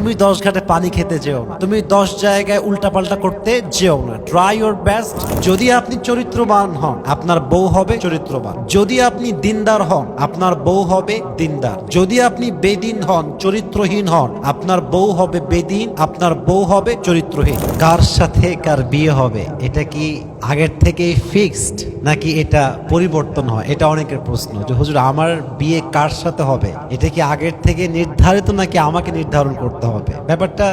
তুমি 10 ঘাটে পানি খেতে যেও না, তুমি 10 জায়গায় উল্টাপাল্টা করতে যেও না। Try your best. যদি আপনি চরিত্রবান হন, আপনার বউ হবে চরিত্রবান। যদি আপনি দিনদার হন, আপনার বউ হবে দিনদার। যদি আপনি বেদিন হন, চরিত্রহীন হন, আপনার বউ হবে বেদিন, আপনার বউ হবে চরিত্রহীন। কার সাথে কার বিয়ে হবে এটা কি আগের থেকেই ফিক্সড নাকি এটা পরিবর্তন হয়? এটা অনেকের প্রশ্ন যে হুজুর আমার বিয়ে কার সাথে হবে এটা কি আগের থেকে নির্ধারিত নাকি আমাকে নির্ধারণ করতে হবে? ব্যাপারটা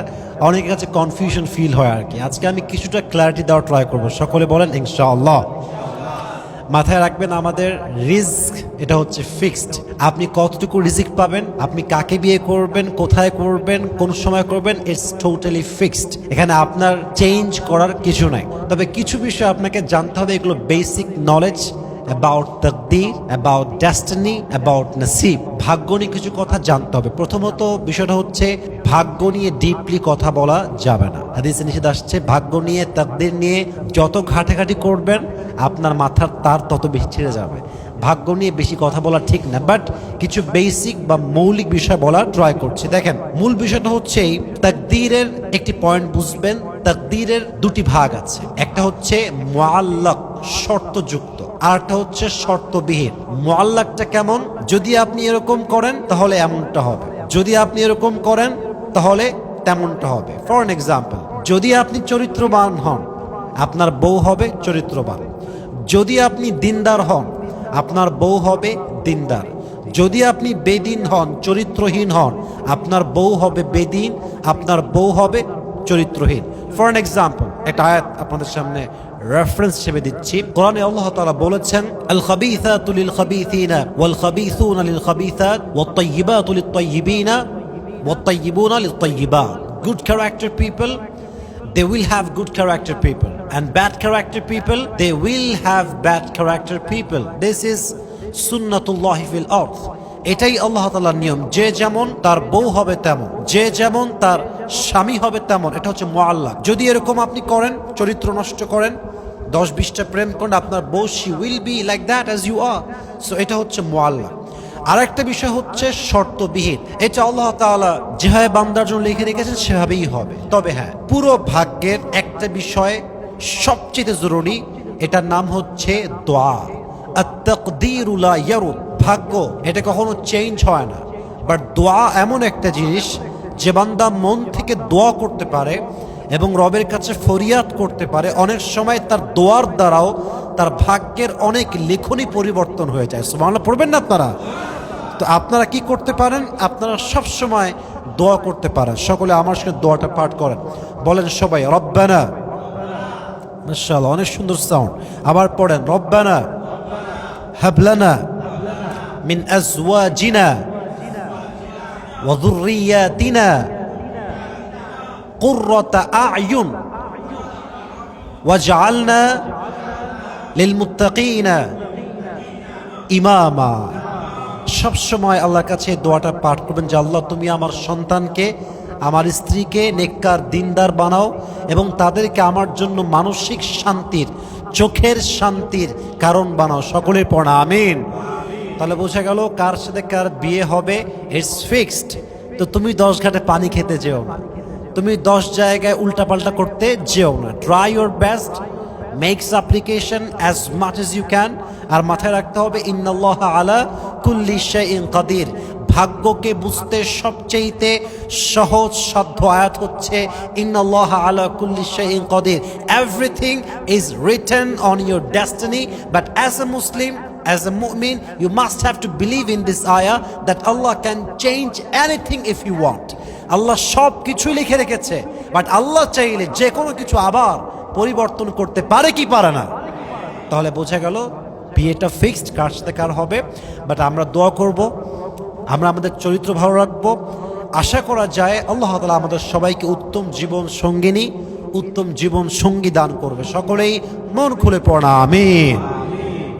অনেকের কাছে কনফিউশন ফিল হয় আর কি। আজকে আমি কিছুটা ক্ল্যারিটি দেওয়ার ট্রাই করবো। সকলে বলেন ইনশাআল্লাহ। মাথায় রাখবেন আমাদের রিস্ক এটা হচ্ছে ফিক্সড। আপনি কতটুকু রিস্ক পাবেন, আপনি কাকে বিয়ে করবেন, কোথায় করবেন, কোন সময় করবেন, ইটস টোটালি ফিক্সড। এখানে আপনার চেঞ্জ করার কিছু নাই। তবে কিছু বিষয় আপনাকে জানতে হবে, এগুলো বেসিক নলেজ অ্যাবাউট তাকদীর, অ্যাবাউট ডেস্টিনি, অ্যাবাউট নসিব। ভাগ্য নিয়ে কিছু কথা জানতে হবে। প্রথমত বিষয়টা হচ্ছে ভাগ্য নিয়ে ডিপলি কথা বলা যাবে না। হাদিসে নিষেধ আসছে ভাগ্য নিয়ে, তাকদীর নিয়ে যত ঘাটাঘাটি করবেন আপনার মাথার তার তত বেশি ছেড়ে যাবে। ভাগ্য নিয়ে বেশি কথা বলা ঠিক না, বাট কিছু বেসিক বা মৌলিক বিষয় বলার ট্রাই করছি। দেখেন, মূল বিষয়টা হচ্ছে তাকদীরের একটি পয়েন্ট বুঝবেন। তাকদীরের দুটি ভাগ আছে, একটা হচ্ছে মুআল্লাক, শর্তযুক্ত, আর একটা হচ্ছে শর্তবিহীন। মুআল্লাকটা কেমন? যদি আপনি এরকম করেন তাহলে এমনটা হবে, যদি আপনি এরকম করেন তাহলে তেমনটা হবে। ফর এন এক্সাম্পল, যদি আপনি চরিত্রবান হন, আপনার বউ হবে চরিত্রবান। যদি আপনি দিনদার হন, আপনার বউ হবে দিনদার। যদি আপনি বেদিন হন, চরিত্রহীন হন, আপনার বউ হবে বেদিন, আপনার বউ হবে চরিত্রহীন। ফর এন এক্সাম্পল, একটা আয়াত আপনাদের সামনে রেফারেন্স হিসেবে দিচ্ছি। কোরআনে আল্লাহ তাআলা বলেছেন, আল খাবিসাতু লিল খাবিসিনা ওয়াল খাবিসুনা লিল খাবিসাত ওয়াত তাইয়িবাতু লিত তাইয়িবিনা ওয়াত তাইয়িবুনা লিত তাইয়িবাত। Good character people, they will have good character people, and bad character people, they will have bad character people. This is sunnatullah fil earth. এটাই আল্লাহ তাআলার নিয়ম। যে যেমন তার বউ হবে তেমন, যে যেমন তার স্বামী হবে তেমন। এটা হচ্ছে মুআল্লাক। যদি এরকম আপনি করেন, চরিত্র নষ্ট করেন, 10-20টা প্রেম করেন, আপনার বউ she will be like that as you are. So এটা হচ্ছে মুআল্লাক। আর একটা বিষয় হচ্ছে শর্তবিহীন। এটা আল্লাহ তাআলা যেভাবে বান্দার জন্য লিখে রেখেছেন সেভাবেই হবে। তবে হ্যাঁ, পুরো ভাগ্যের একটা বিষয় সবচেয়ে জরুরি, এটার নাম হচ্ছে দোয়া। আত-তাকদীরু লা ইয়ারুদ। ভাগ্য এটা কখনো চেঞ্জ হয় না, বাট দোয়া এমন একটা জিনিস যে বান্দা মন থেকে দোয়া করতে পারে এবং রবের কাছে ফরিয়াদ করতে পারে, অনেক সময় তার দোয়ার দ্বারাও তার ভাগ্যের অনেক লেখনী পরিবর্তন হয়ে যায়। সুবহানাল্লাহ পড়বেন না আপনারা? তো আপনারা কি করতে পারেন? আপনারা সব সময় দোয়া করতে পারেন। সকলে আমার সঙ্গে দোয়াটা পাঠ করেন, বলেন সবাই রব্বানা। মাশাআল্লাহ, অনেক সুন্দর সাউন্ড। আবার পড়েন রব্বানা হাবলানা মিন আজওয়াজিনা ওয়া যুররিয়াতিনা কুররাতা আ'য়ুন ওয়াজআলনা লিল মুত্তাকিনা ইমামা। সব সময় আল্লাহর কাছে দোয়াটা পাঠ করবেন যে আল্লাহ তুমি আমার সন্তানকে, আমার স্ত্রীকে নেককার দিনদার বানাও এবং তাদেরকে আমার জন্য মানসিক শান্তির, চোখের শান্তির কারণ বানাও। সকলের পড়া আমিন। তাহলে বোঝা গেল কার সাথে কার বিয়ে হবে ইটস ফিক্সড। তো তুমি 10 ঘাটে পানি খেতে যেও না, তুমি 10 জায়গায় উল্টাপাল্টা করতে যেও না। Try your best, make supplication as much as you can. আর মাথায় রাখতে হবে ইন্নাল্লাহ আলা কুল্লি শাইইন কাদির। ভাগ্যকে বুঝতে সবচেয়ে সহজ সাধ্য আয়াত হচ্ছে ইন্নাল্লাহ আলা কুল্লি শাইইন কাদির। Everything is written on your destiny, but as a Muslim, as a mu'min, you must have to believe in this ayah that Allah can change anything if you want. Allah সব কিছুই লিখে রেখেছে, বাট আল্লাহ চাইলে যে কোনো কিছু আবার পরিবর্তন করতে পারে কি পারে না? তাহলে বোঝা গেল বিয়েটা ফিক্সড, কার সাথে কার হবে। বাট আমরা দোয়া করব, আমরা আমাদের চরিত্র ভালো রাখবো। আশা করা যায় আল্লাহ তাআলা আমাদের সবাইকে উত্তম জীবন সঙ্গিনী, উত্তম জীবন সঙ্গী দান করবে। সকলেই মন খুলে পড়া আমিন।